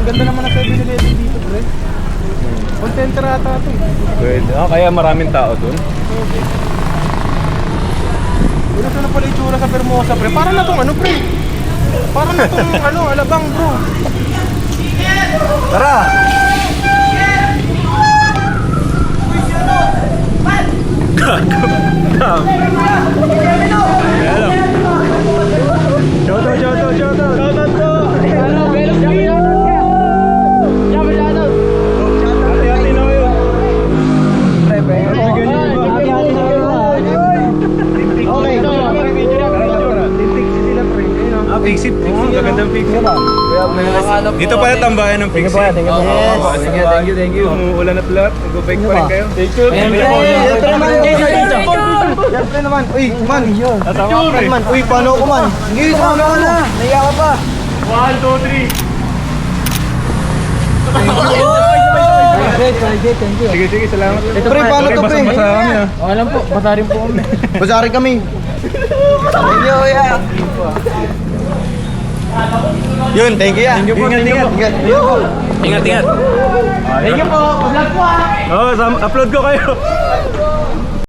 ganda naman ang 7-Eleven dito, pre. Contenter ata ito eh. Pwede. Kaya maraming tao dun. Ganito na pala itsura sa Vermosa, pre. Para na tong ano, pre. Para na tong ano, Alabang, bro. Tara! Fixit. Magandang fixit. Dito pala tambayan ng fixit. Thank you. Umuulan at lahat. Nag-bike pa rin kayo. Siyempre naman. Uy, man. Tatawa ka eh. Man, uy, paano ako man? Hindi, sumama ka na. Naiya ka pa. 1, 2, 3. Thank you. Sige, salamat. Pre, paano to, pre? Basa kami ah. Alam po, basa rin po kami. Basari kami. Thank you, yeah. Yun, thank you, yeah. Ingat. Thank you po. Vlog po ah. Oo, upload ko kayo.